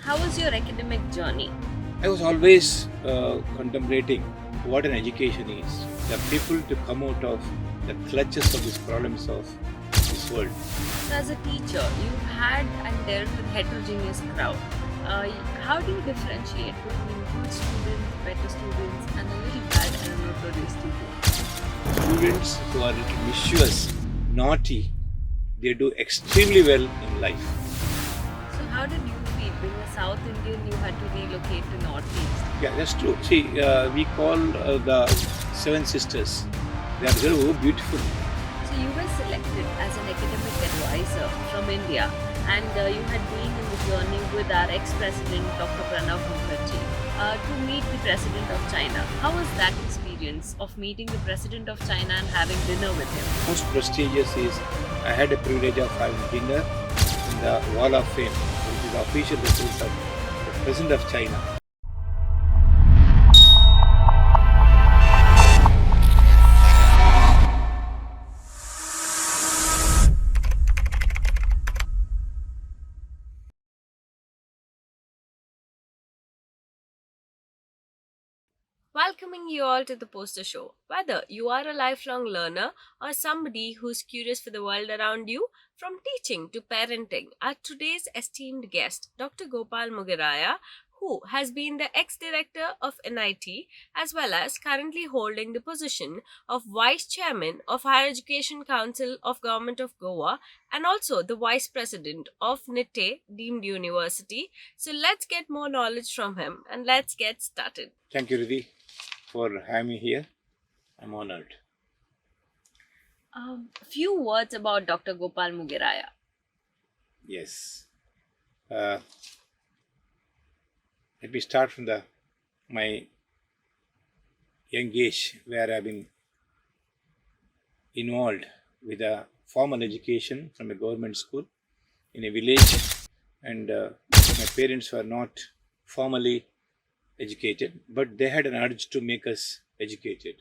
How was your academic journey? I was always contemplating what an education is. The people to come out of the clutches of these problems of this world. So, as a teacher, you've had and dealt with heterogeneous crowd. Uh, how do you differentiate between good students, better students, and a little bad and a notorious student? Students who are little mischievous, naughty, they do extremely well in life. So, how did you feel being a South Indian? You had to relocate to Northeast. Yeah, that's true. See, we call the Seven Sisters. They are very beautiful. So, you were selected as an academic advisor from India, and you had been in the journey with our ex-president, Dr. Mugerya, to meet the president of China. How was that experience of meeting the president of China and having dinner with him? Most prestigious is I had a privilege of having dinner in the Wall of Fame, which is the official residence of the President of China. Welcoming you all to the Poster Show. Whether you are a lifelong learner or somebody who's curious for the world around you, from teaching to parenting, our today's esteemed guest, Dr. Gopal Mugerya, who has been the ex-director of NIT as well as currently holding the position of Vice Chairman of Higher Education Council of Government of Goa and also the Vice President of NITE deemed university. So let's get more knowledge from him and let's get started. Thank you, Riddhi, for having me here. I'm honored. A few words about Dr. Gopal Mugerya. Yes. Uh, Let me start from my young age, where I've been involved with a formal education from a government school in a village, and my parents were not formally educated, but they had an urge to make us educated.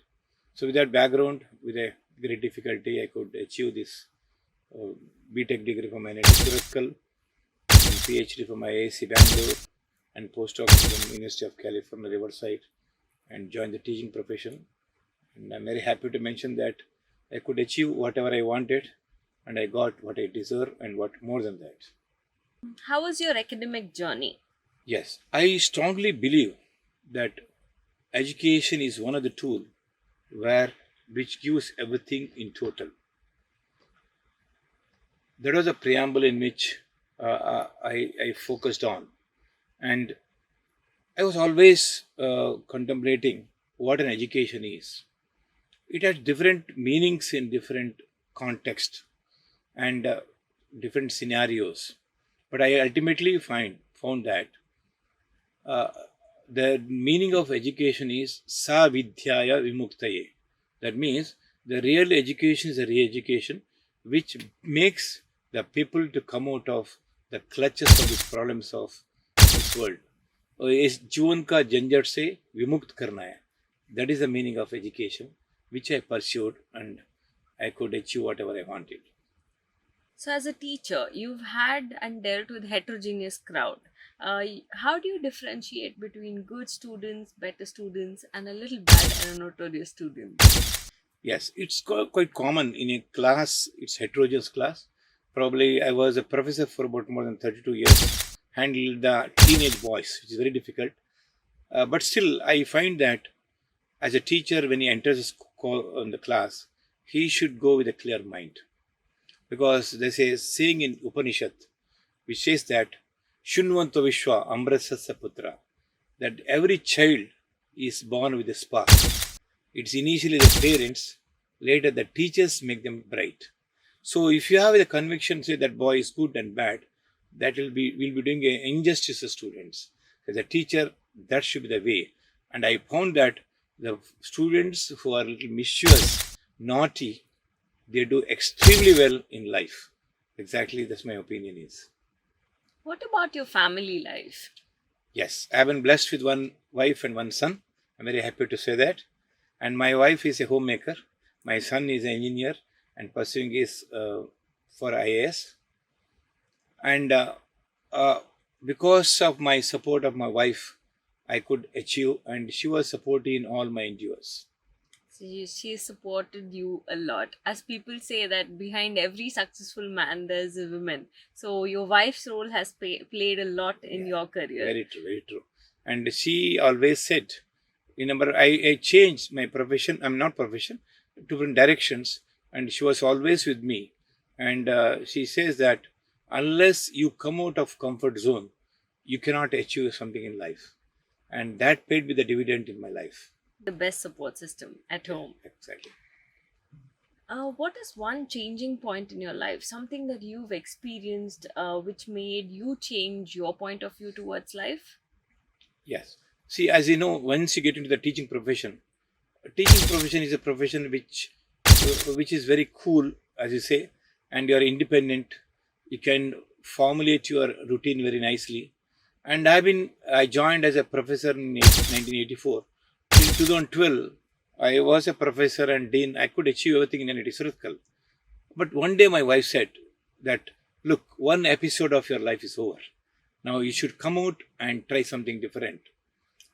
So, with that background, with a great difficulty, I could achieve this uh, BTech degree from my native Gurukul, and PhD from IISc Bangalore, and postdoc from University of California, Riverside, and joined the teaching profession. And I'm very happy to mention that I could achieve whatever I wanted, and I got what I deserve, and what more than that. How was your academic journey? Yes, I strongly believe that education is one of the tools which gives everything in total. That was a preamble in which I focused on, and I was always contemplating what an education is. It has different meanings in different contexts and different scenarios, but I ultimately found that uh, the meaning of education is sa vidyaya vimuktaye. That means the real education is a re-education which makes the people to come out of the clutches of these problems of this world. इस जीवन का झंझट से विमुक्त करना है. That is the meaning of education, which I pursued, and I could achieve whatever I wanted. So, as a teacher, you've had and dealt with heterogeneous crowd. How do you differentiate between good students, better students, and a little bad and a notorious student? Yes, it's quite common in a class. It's heterogeneous class. Probably I was a professor for about more than 32 years, handled the teenage boys, which is very difficult. But still, I find that as a teacher, when he enters the class, he should go with a clear mind. Because there's a saying in Upanishad which says that Shunvanto Vishwa Amrasasya Putra, that every child is born with a spark. It's initially the parents, later the teachers make them bright. So if you have the conviction, say that boy is good and bad, that will be doing an injustice to students. As a teacher, that should be the way. And I found that the students who are a little mischievous, naughty, they do extremely well in life. Exactly, that's my opinion is. What about your family life? Yes, I have been blessed with one wife and one son. I'm very happy to say that. And my wife is a homemaker. My son is an engineer and pursuing his for IAS. And uh, because of my support of my wife, I could achieve, and she was supporting in all my endeavors. So she supported you a lot. As people say that behind every successful man there's a woman. So your wife's role has played a lot in Yeah, your career. very true, very true. And she always said, remember, I changed my profession. I'm not profession, different directions, and she was always with me. And she says that unless you come out of comfort zone, you cannot achieve something in life, and that paid me the dividend in my life. The best support system at Yeah, home. exactly. What is one changing point in your life? Something that you've experienced which made you change your point of view towards life? Yes. See, as you know, once you get into the teaching profession, a teaching profession is a profession which is very cool, as you say, and you are independent. You can formulate your routine very nicely. And I joined as a professor in 1984. In 2012, I was a professor and dean. I could achieve everything in an circle. But one day my wife said that, look, one episode of your life is over. Now you should come out and try something different.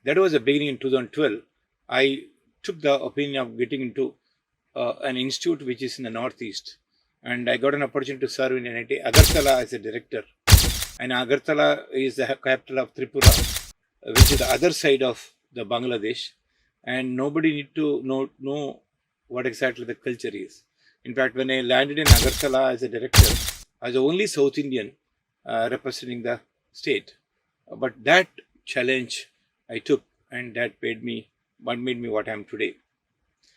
That was the beginning in 2012. I took the opinion of getting into an institute which is in the northeast, and I got an opportunity to serve in NIT Agartala as a director. And Agartala is the capital of Tripura, which is the other side of the Bangladesh, and nobody need to know what exactly the culture is. In fact, when I landed in Agartala as a director, I was the only South Indian representing the state. But that challenge I took, and that what made me what I am today.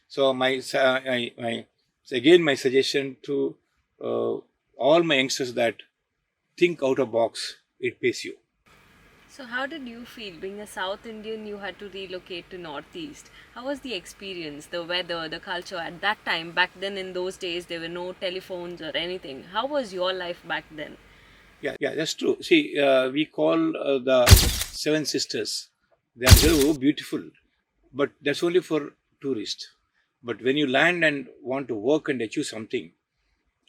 So so again my suggestion to uh, all my youngsters that think out of box. It pays you. So, how did you feel? Being a South Indian, you had to relocate to Northeast. How was the experience, the weather, the culture at that time? Back then, in those days, there were no telephones or anything. How was your life back then? Yeah, that's true. See, we call the Seven Sisters. They are so beautiful, but that's only for tourists. But when you land and want to work and achieve something,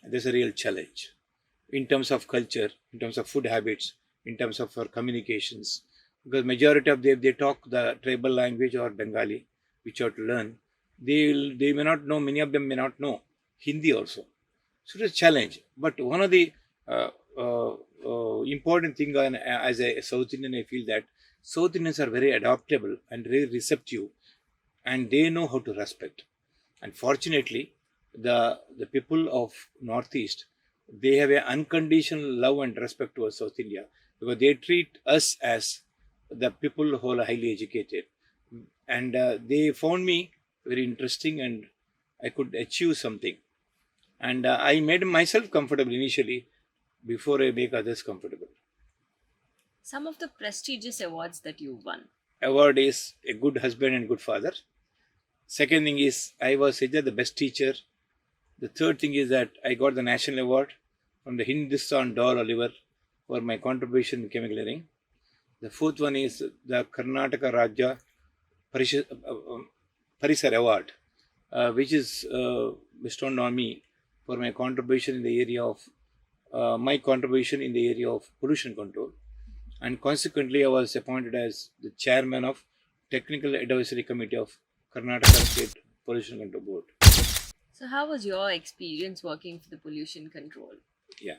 there's a real challenge in terms of culture, in terms of food habits, in terms of our communications. Because majority of them, they talk the tribal language or Bengali, which you have to learn. They may not know. Many of them may not know Hindi also. So it's a challenge. But one of the uh, uh, important thing as a South Indian, I feel that South Indians are very adaptable and very receptive, and they know how to respect. And fortunately, the people of Northeast, they have an unconditional love and respect towards South India, because they treat us as the people who are highly educated, and they found me very interesting, and I could achieve something. And I made myself comfortable initially before I make others comfortable. Some of the prestigious awards that you won. Award is a good husband and good father. Second thing is I was either the best teacher. The third thing is that I got the national award from the Hindustan Dor Oliver for my contribution in chemical engineering. The fourth one is the Karnataka Rajya Parisar Award, which is bestowed on me for my contribution in the area of pollution control. And consequently, I was appointed as the chairman of Technical Advisory Committee of Karnataka State Pollution Control Board. So, how was your experience working for the pollution control? Yeah,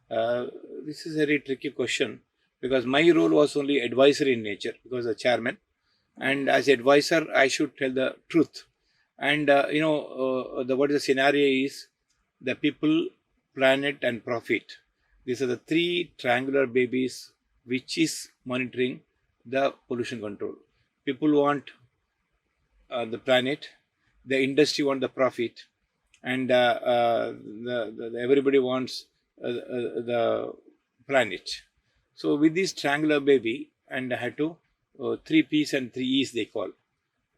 uh, this is a very tricky question because my role was only advisory in nature because the chairman, and as advisor, I should tell the truth. And the what the scenario is, the people, planet, and profit. These are the three triangular babies which is monitoring the pollution control. People want the planet, the industry want the profit, and everybody wants the planet. So with this triangular baby, and I had to three P's and three E's they call.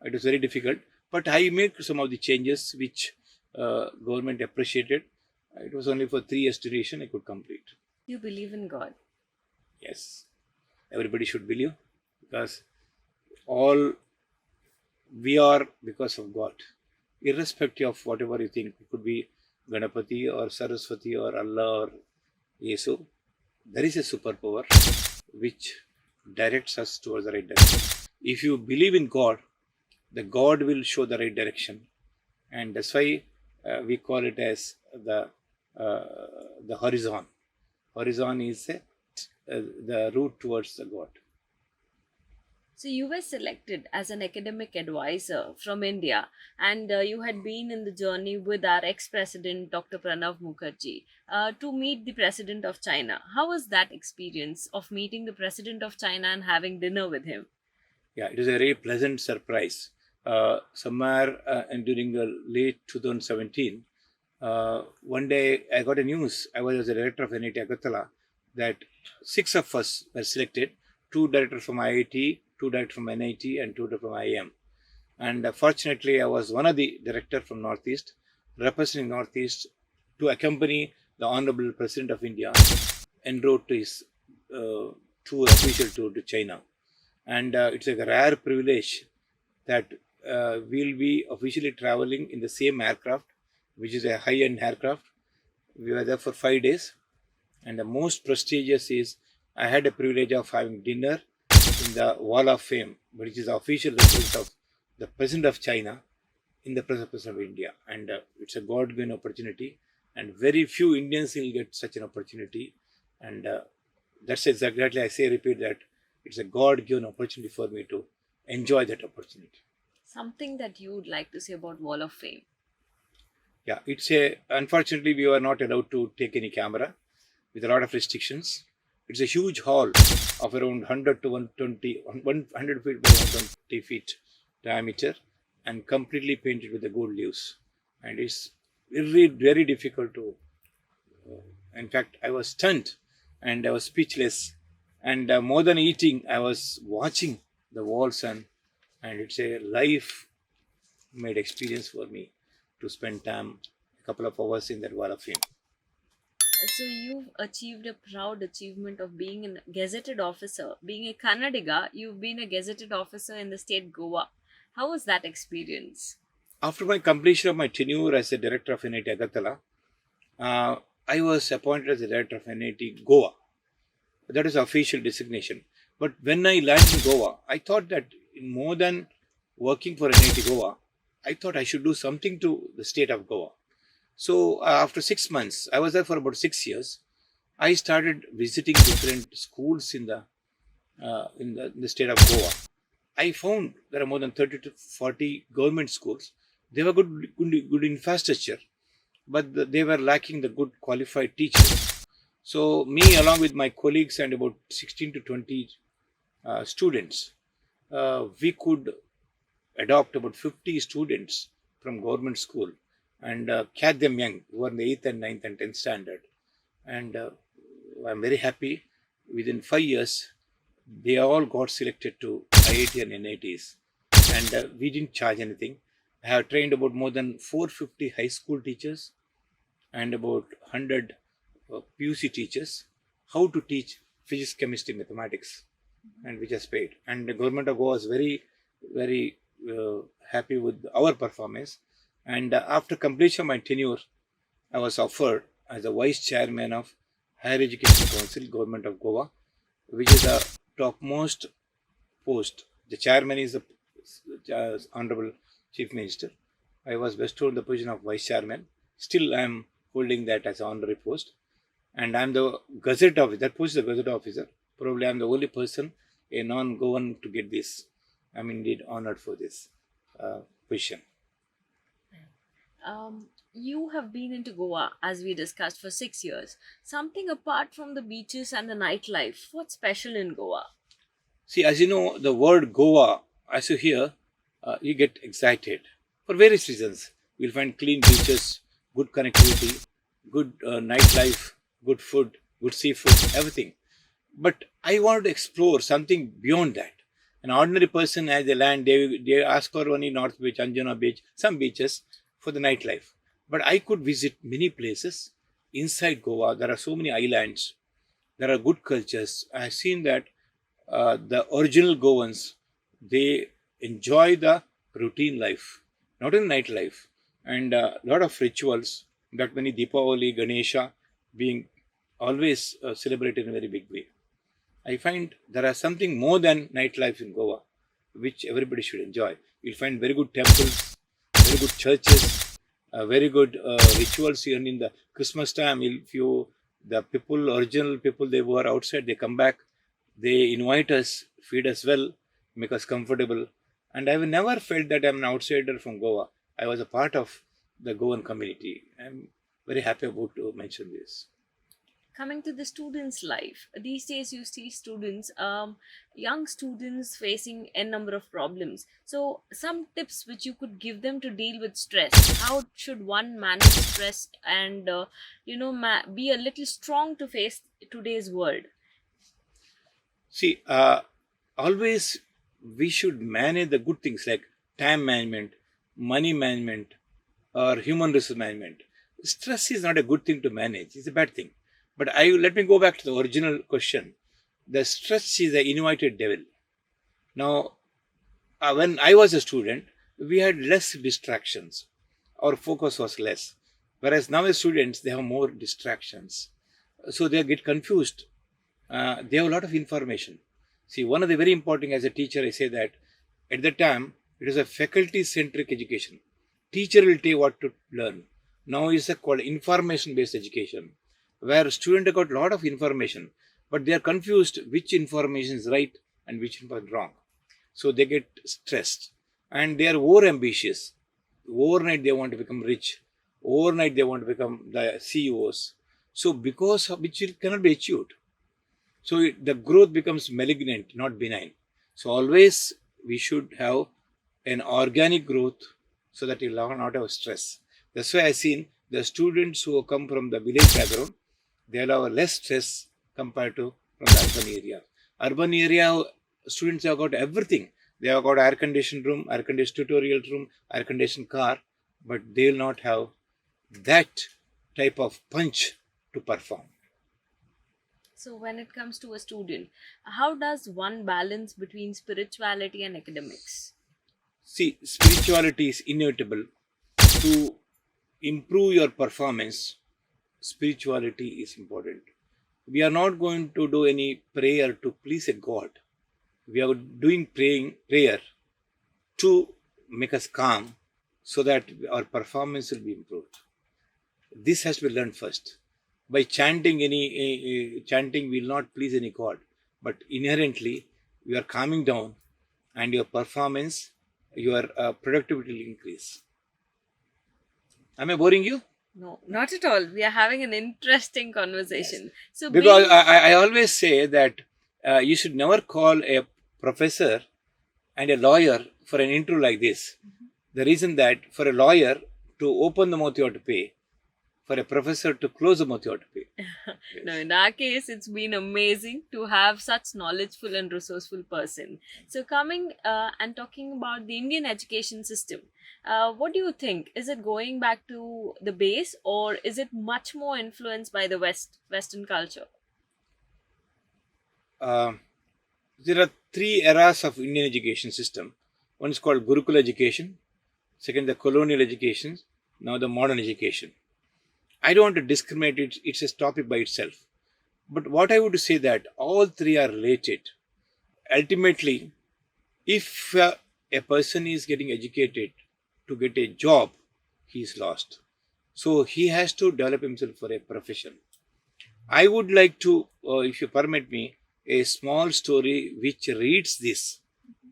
It was very difficult, but I made some of the changes which government appreciated. It was only for 3 years duration I could complete. You believe in God. Yes, everybody should believe because all we are because of God, irrespective of whatever you think. It could be Ganapati or Saraswati or Allah or Yesu. There is a superpower which directs us towards the right direction. If you believe in God, the God will show the right direction, and that's why we call it as uh, the horizon. Horizon is the route towards the God. So you were selected as an academic advisor from India, and you had been in the journey with our ex-president Dr. Pranav Mukherjee to meet the president of China. How was that experience of meeting the president of China and having dinner with him? Yeah, it is a very pleasant surprise. Somewhere during the late 2017, one day I got a news. I was the director of NIT Agartala that six of us were selected: two directors from IIT, two directors from NIT, and two directors from IIM. And fortunately, I was one of the director from Northeast, representing Northeast to accompany the Honorable President of India en route to his uh, tour, official tour to China. And it's a rare privilege that we'll be officially traveling in the same aircraft, which is a high-end aircraft. We were there for 5 days, and the most prestigious is I had a privilege of having dinner in the Wall of Fame, which is the official residence of the President of China in the presence of President of India, and it's a God-given opportunity, and very few Indians will get such an opportunity, and that's exactly I say repeat that it's a God-given opportunity for me to enjoy that opportunity. Something that you would like to say about Wall of Fame? Yeah, it's a unfortunately we were not allowed to take any camera with a lot of restrictions. It's a huge hall of around 100 to 120, 100 feet by 120 feet diameter and completely painted with the gold leaves. And it's really very difficult to. In fact, I was stunned and I was speechless. And more than eating, I was watching the walls, and it's a life made experience for me to spend time a couple of hours in that wall of fame. So you've achieved a proud achievement of being a gazetted officer. Being a Kannadiga, you've been a gazetted officer in the state Goa. How was that experience? After my completion of my tenure as a director of NIT Agartala, uh, I was appointed as the director of NIT Goa. That is official designation. But when I landed in Goa, I thought that in more than working for NIT Goa, I thought I should do something to the state of Goa. So after 6 months, I was there for about 6 years. I started visiting different schools in the state of Goa. I found there are more than 30 to 40 government schools. They were good infrastructure, but they were lacking the good qualified teachers. So me, along with my colleagues and about 16 to 20 students, we could adopt about 50 students from government school and catch them young, who are in the 8th and ninth and 10th standard. And I'm very happy. Within 5 years, they all got selected to IIT and NITs. And we didn't charge anything. I have trained about more than 450 high school teachers and about 100 PUC teachers how to teach physics, chemistry, mathematics, and which has paid. And the government of Goa was very happy with our performance. And after completion of my tenure, I was offered as the vice chairman of Higher Education Council, Government of Goa, which is the topmost post. The chairman is the Honorable Chief Minister. I was bestowed the position of vice chairman. Still, I am holding that as an honorary post, and I am the gazette officer. That post is the gazette officer. Probably I am the only person, a non-Goan, to get this. I'm indeed honored for this position. You have been into Goa, as we discussed, for 6 years. Something apart from the beaches and the nightlife. What's special in Goa? See, as you know, the word Goa, as you hear, you get excited for various reasons. You'll find clean beaches, good connectivity, good nightlife, good food, good seafood, everything. But I wanted to explore something beyond that. An ordinary person as they land, they ask for only North Beach, Anjuna Beach, some beaches for the nightlife. But I could visit many places inside Goa. There are so many islands. There are good cultures. I have seen that the original Goans, they enjoy the routine life, not in nightlife, and a lot of rituals. That many Deepavali, Ganesha being always celebrated in a very big way. I find there are something more than nightlife in Goa, which everybody should enjoy. You'll find very good temples, very good churches, very good rituals even in the Christmas time. If you the people, original people, they were outside, they come back, they invite us, feed us well, make us comfortable. And I've never felt that I'm an outsider from Goa. I was a part of the Goan community. I'm very happy about to mention this. Coming to the students' life, these days you see students, young students facing a number of problems. So, some tips which you could give them to deal with stress. How should one manage stress and, be a little strong to face today's world? See, always we should manage the good things like time management, money management, or human resource management. Stress is not a good thing to manage; it's a bad thing. But I let me go back to the original question. The stress is the invited devil. Now, when I was a student, we had less distractions. Our focus was less. Whereas now as students, they have more distractions. So they get confused. They have a lot of information. See, one of the very important as a teacher, I say that at the time, it is a faculty-centric education. Teacher will tell you what to learn. Now it's a called information-based education, where students have got a lot of information, but they are confused which information is right and which information is wrong. So they get stressed and they are over ambitious. Overnight they want to become rich. Overnight they want to become the CEOs. So because of which it cannot be achieved. So the growth becomes malignant, not benign. So always we should have an organic growth so that you will not have stress. That's why I've seen the students who come from the village background, they will have less stress compared to from the urban area. Urban area students have got everything. They have got air conditioned room, air conditioned tutorial room, air conditioned car, but they will not have that type of punch to perform. So, when it comes to a student, how does one balance between spirituality and academics? See, spirituality is inevitable. To improve your performance, spirituality is important. We are not going to do any prayer to please a God. We are doing prayer to make us calm so that our performance will be improved. This has to be learned first. By chanting chanting will not please any God, but inherently you are calming down and your performance, your productivity will increase. Am I boring you? No, not at all. We are having an interesting conversation. Yes. So, Because being I always say that you should never call a professor and a lawyer for an interview like this. The reason that for a lawyer to open the mouth you have to pay, for a professor to close the mouth you have to pay. no, Yes. in our case, it's been amazing to have such knowledgeful and resourceful person. So, coming and talking about the Indian education system, what do you think? Is it going back to the base, or is it much more influenced by the Western culture? Uh, there are three eras of Indian education system. One is called Gurukul education, second the colonial education, now the modern education. I don't want to discriminate it, it's a topic by itself. But what I would say that all three are related. Ultimately, if a person is getting educated to get a job, he is lost. So he has to develop himself for a profession. I would like to, if you permit me, a small story which reads this.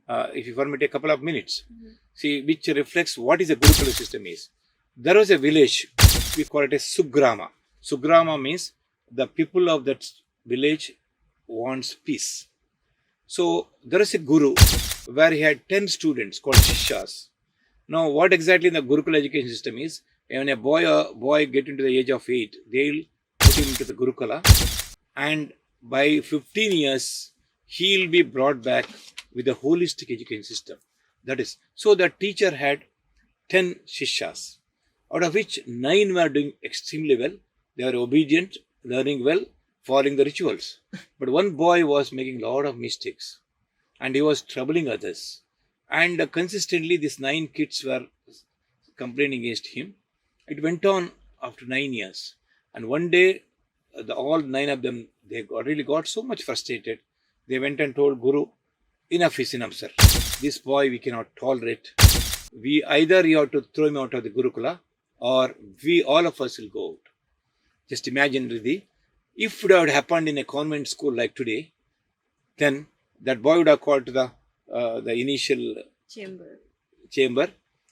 If you permit a couple of minutes, see, which reflects what is a Gurukula system is. There was a village, we call it a Sugrama. Sugrama means the people of that village wants peace. So there is a guru where he had 10 students called Shishas. Now, what exactly the Gurukul education system is, when a boy get into the age of 8, they'll put him into the Gurukula, and by 15 years, he'll be brought back with a holistic education system. That is, so the teacher had 10 Shishas, out of which 9 were doing extremely well. They were obedient, learning well, following the rituals. But one boy was making a lot of mistakes and he was troubling others. And consistently, these 9 kids were complaining against him. It went on after 9 years. And one day, all 9 of them, they really got so much frustrated. They went and told Guru, enough is enough, sir. This boy we cannot tolerate. We either you have to throw him out of the Gurukula, or we all of us will go out. Just imagine, Riddhi, if it had happened in a convent school like today, then that boy would have called to the initial Chamber. chamber.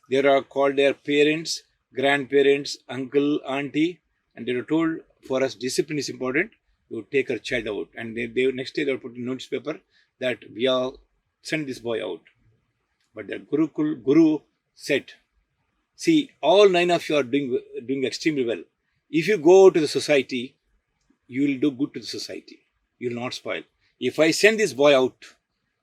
They are called their parents, grandparents, uncle, auntie, and they were told, for us discipline is important. You take our child out, and they next day they will put in newspaper that we are send this boy out. But the Guru said, see, all 9 of you are doing extremely well. If you go to the society, you will do good to the society. You will not spoil. If I send this boy out,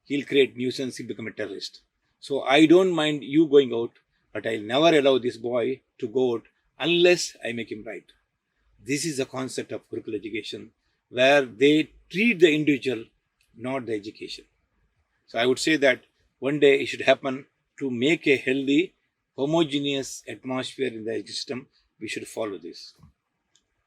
he'll create nuisance, he'll become a terrorist. So I don't mind you going out, but I'll never allow this boy to go out unless I make him right. This is the concept of Gurukul education, where they treat the individual, not the education. So I would say that one day it should happen to make a healthy, homogeneous atmosphere in the system. We should follow this.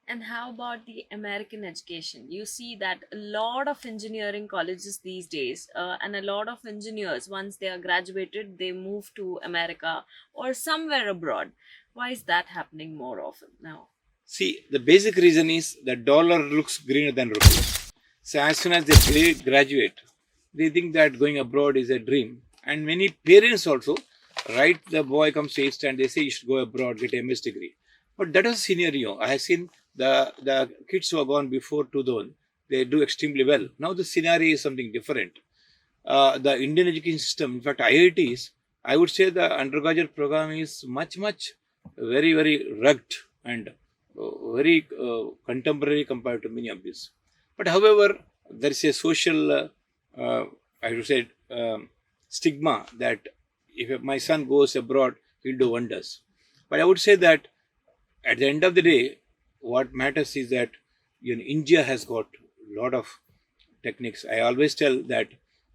And how about the American education? You see that a lot of engineering colleges these days, and a lot of engineers, once they are graduated, they move to America or somewhere abroad. Why is that happening more often now? See, the basic reason is the dollar looks greener than rupees. So as soon as they graduate, they think that going abroad is a dream. And many parents also, right, the boy comes to 8th stand, they say you should go abroad, get a MS degree. But that is a scenario. I have seen the kids who have gone before 2000, they do extremely well. Now the scenario is something different. The Indian education system, in fact, IITs, I would say the undergraduate program is much, very, very rugged and very contemporary compared to many of these. But however, there is a social, I would say, stigma that if my son goes abroad, he'll do wonders. But I would say that at the end of the day, what matters is that India has got a lot of techniques. I always tell that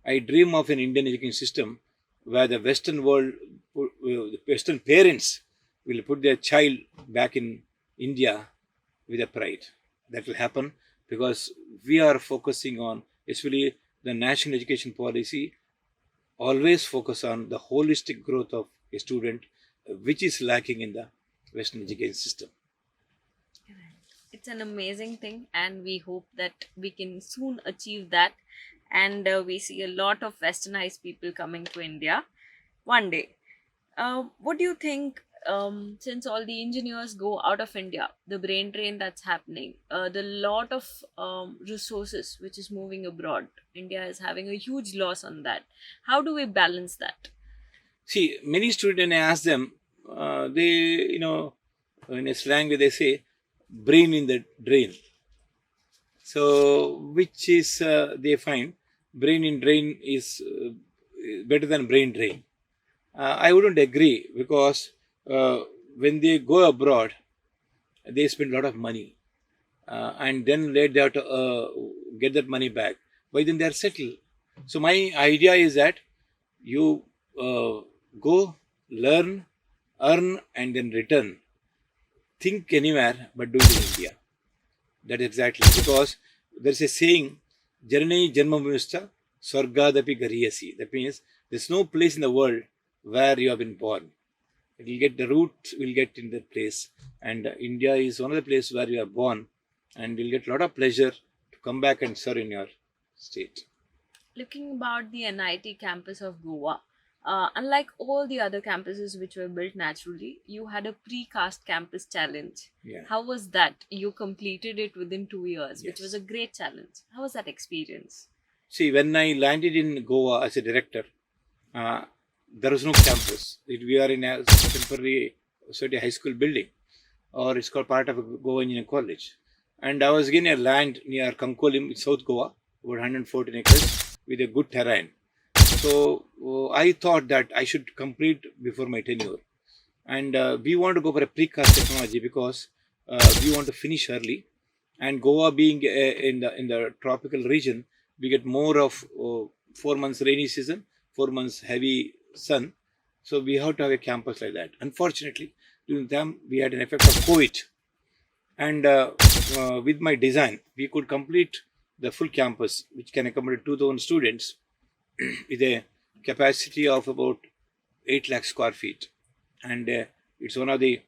I dream of an Indian education system where the Western world, the Western parents will put their child back in India with a pride. That will happen because we are focusing on, especially the national education policy, always focus on the holistic growth of a student, which is lacking in the Western education system. It's an amazing thing, and we hope that we can soon achieve that. And we see a lot of westernized people coming to India one day. What do you think? Since all the engineers go out of India, the brain drain that's happening, the lot of resources which is moving abroad, India is having a huge loss on that. How do we balance that? See, many students, I ask them, in a slang way, they say, brain in the drain. So, which is, they find, brain in drain is better than brain drain. I wouldn't agree because when they go abroad, they spend a lot of money. And then later they have to get that money back. By then they are settled. So my idea is that you go, learn, earn, and then return. Think anywhere, but do it in India. That is exactly because there is a saying, Janani Janmabhumistha Swargadapi Gariyasi. That means there's no place in the world where you have been born. You get the root will get in that place, and India is one of the places where you are born, and you'll get a lot of pleasure to come back and serve in your state. Looking about the NIT campus of Goa, unlike all the other campuses which were built naturally, you had a precast campus challenge. Yeah. How was that? You completed it within 2 years, which Yes. was a great challenge. How was that experience? See, when I landed in Goa as a director, uh, there was no campus. We are in a temporary high school building, or it's called part of a Goa Engineering College. And I was given a land near Kankolim in South Goa, about 114 acres, with a good terrain. So I thought that I should complete before my tenure. And we want to go for a precast technology because we want to finish early. And Goa being in the tropical region, we get more of 4 months rainy season, 4 months heavy sun. So we have to have a campus like that. Unfortunately, during them we had an effect of COVID, and with my design, we could complete the full campus, which can accommodate 2,000 students with a capacity of about 8 lakh square feet. And it's one of the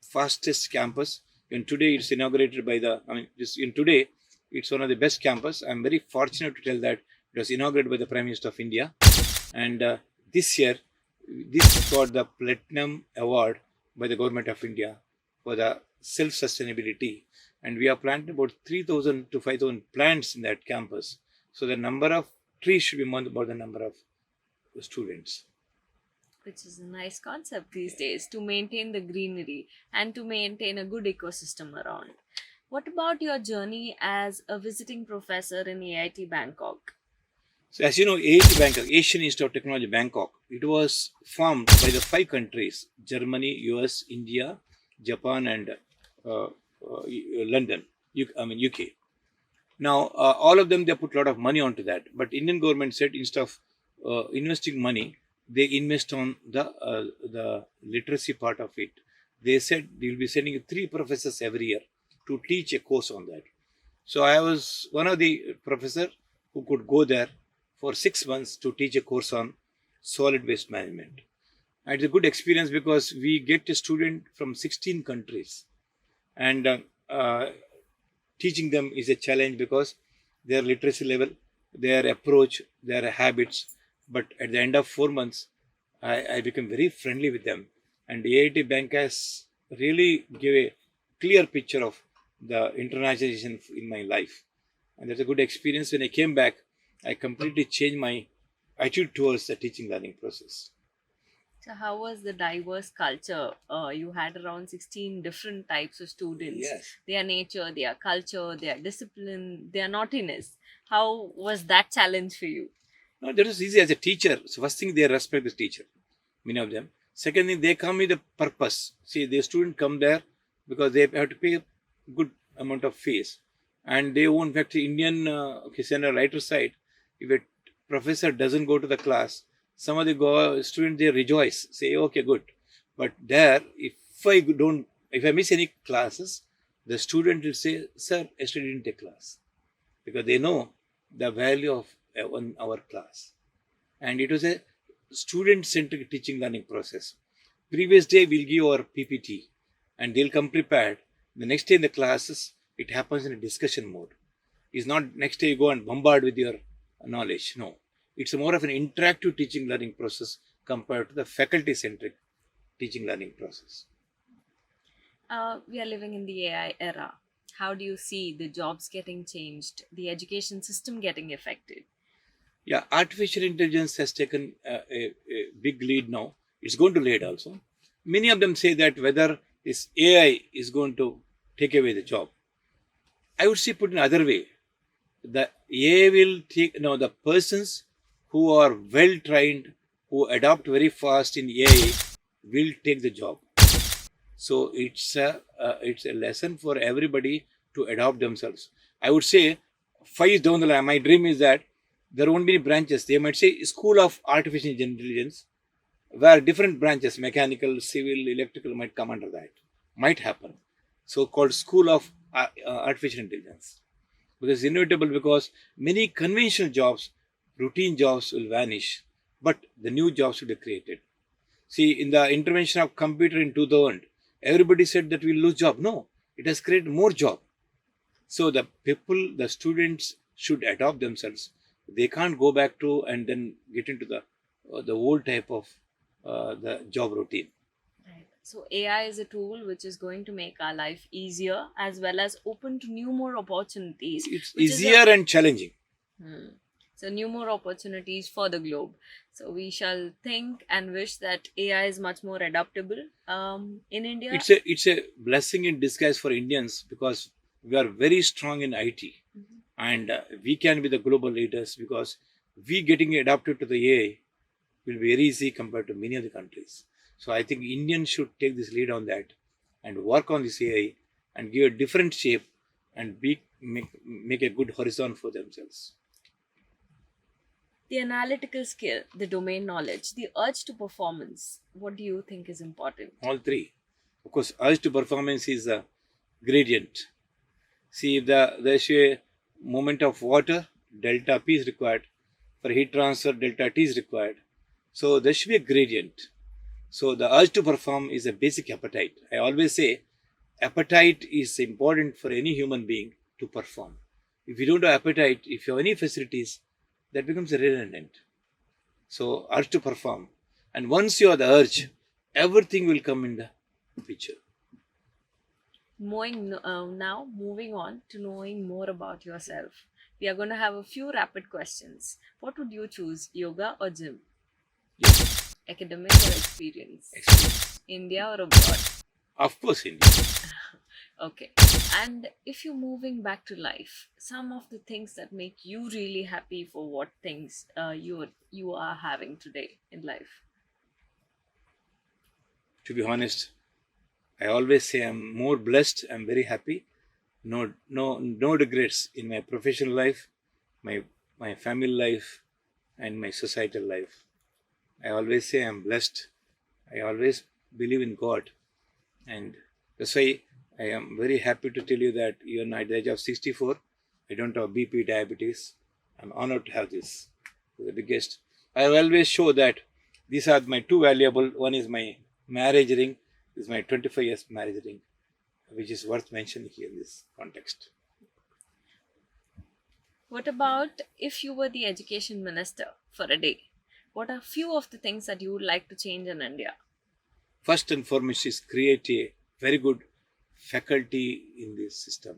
fastest campus. And today it's inaugurated by today it's one of the best campus. I'm very fortunate to tell that it was inaugurated by the Prime Minister of India. And this year, this got the Platinum Award by the Government of India for the self-sustainability. And we have planted about 3,000 to 5,000 plants in that campus. So the number of trees should be more about the number of students. Which is a nice concept these days, to maintain the greenery and to maintain a good ecosystem around. What about your journey as a visiting professor in AIT Bangkok? So as you know, AIT Bangkok, Asian Institute of Technology Bangkok, it was formed by the 5 countries: Germany, US, India, Japan, and London, UK. Now, all of them, they put a lot of money onto that. But Indian government said, instead of investing money, they invest on the literacy part of it. They said they'll be sending 3 professors every year to teach a course on that. So I was one of the professor who could go there for 6 months to teach a course on solid waste management. And it's a good experience because we get a student from 16 countries, and teaching them is a challenge because their literacy level, their approach, their habits. But at the end of 4 months, I became very friendly with them. And AIT Bank has really give a clear picture of the internationalization in my life. And that's a good experience. When I came back, I completely changed my attitude towards the teaching learning process. So, how was the diverse culture? You had around 16 different types of students. Yes. Their nature, their culture, their discipline, their naughtiness. How was that challenge for you? No, that was easy as a teacher. So first thing, they respect the teacher, many of them. Second thing, they come with a purpose. See, the student come there because they have to pay a good amount of fees, and they won't. In fact, Indian on a writer side, if a professor doesn't go to the class, some of the students, they rejoice, say, okay, good. But there, if I miss any classes, the student will say, sir, yesterday didn't take class, because they know the value of 1 hour class. And it was a student-centric teaching learning process. Previous day, we'll give our PPT, and they'll come prepared. The next day in the classes, it happens in a discussion mode. It's not next day you go and bombard with your knowledge. No, it's more of an interactive teaching learning process compared to the faculty-centric teaching learning process. We are living in the AI era. How do you see the jobs getting changed, the education system getting affected? Yeah, artificial intelligence has taken a big lead now. It's going to lead also. Many of them say that whether this AI is going to take away the job. I would say, put in another way, the AI will take, no, the persons who are well trained, who adapt very fast in AI, will take the job. So it's a lesson for everybody to adopt themselves. I would say 5 years down the line, my dream is that there won't be any branches. They might say School of Artificial Intelligence, where different branches, mechanical, civil, electrical, might come under that. Might happen. So called School of Artificial Intelligence. Because it's inevitable, because many conventional jobs, routine jobs will vanish, but the new jobs will be created. See, in the intervention of computer in 2000, everybody said that we'll lose job. No, it has created more job. So the people, the students should adopt themselves. They can't go back to and then get into the old type of the job routine. Right. So AI is a tool which is going to make our life easier as well as open to new more opportunities. It's which is easier and challenging. So new more opportunities for the globe. So we shall think and wish that AI is much more adaptable in India. It's a blessing in disguise for Indians, because we are very strong in IT, and we can be the global leaders, because we getting adapted to the AI will be very easy compared to many other countries. So I think Indians should take this lead on that and work on this AI and give a different shape and make a good horizon for themselves. The analytical skill, the domain knowledge, the urge to performance. What do you think is important? All 3. Of course, urge to performance is a gradient. See, if the movement of water, delta P is required. For heat transfer, delta T is required. So there should be a gradient. So the urge to perform is a basic appetite. I always say appetite is important for any human being to perform. If you don't have appetite, if you have any facilities, that becomes redundant. So urge to perform. And once you have the urge, everything will come in the picture. Now, moving on to knowing more about yourself. We are going to have a few rapid questions. What would you choose, yoga or gym? Yes. Academic or experience? Experience. India or abroad? Of course, India. Okay. And if you're moving back to life, some of the things that make you really happy for what things you are having today in life. To be honest, I always say I'm more blessed. I'm very happy. No regrets in my professional life, my my family life, and my societal life. I always say I'm blessed. I always believe in God, and that's why I am very happy to tell you that even at the age of 64, I don't have BP diabetes. I'm honored to have this. The biggest. I always show that these are my two valuable. One is my marriage ring. This is my 25 years marriage ring, which is worth mentioning here in this context. What about if you were the education minister for a day? What are few of the things that you would like to change in India? First and foremost is create a very good faculty in this system.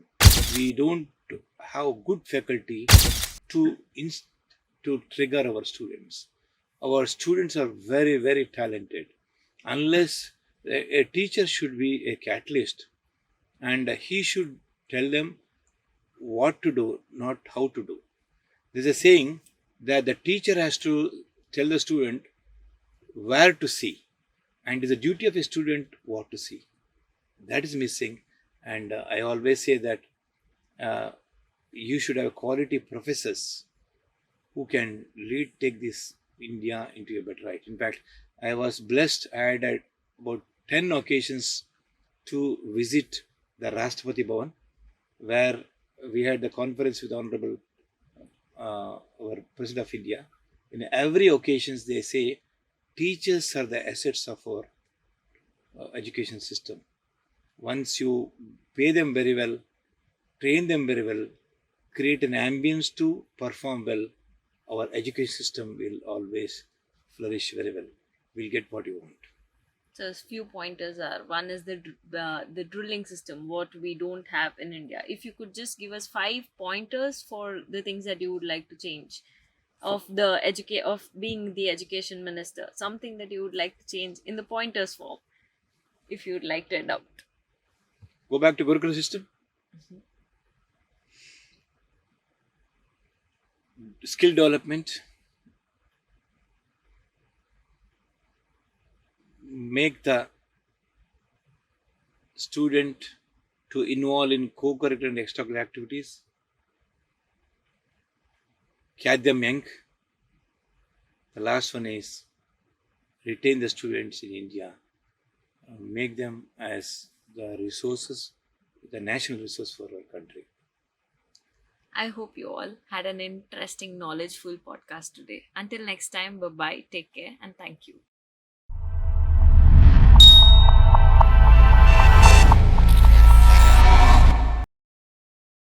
We don't have good faculty to to trigger our students. Our students are very talented. Unless a teacher should be a catalyst, and he should tell them what to do, not how to do. There's a saying that the teacher has to tell the student where to see, and it is the duty of a student what to see. That is missing, and I always say that uh, you should have quality professors who can take this India into a better height. In fact, I was blessed. I had about 10 occasions to visit the Rashtrapati Bhavan, where we had the conference with Honorable our President of India. In every occasions, they say teachers are the assets of our education system. Once you pay them very well, train them very well, create an ambience to perform well, our education system will always flourish very well. We'll get what you want. So, a few pointers are one is the drilling system, what we don't have in India. If you could just give us 5 pointers for the things that you would like to change of being the education minister, something that you would like to change in the pointers form, if you would like to adopt. Go back to Gurukul system. Skill development. Make the student to involve in co-curricular and extracurricular activities. Catch them young. The last one is retain the students in India. Make them as the resources, the national resource for our country. I hope you all had an interesting, knowledgeful podcast today. Until next time, bye bye, take care, and thank you.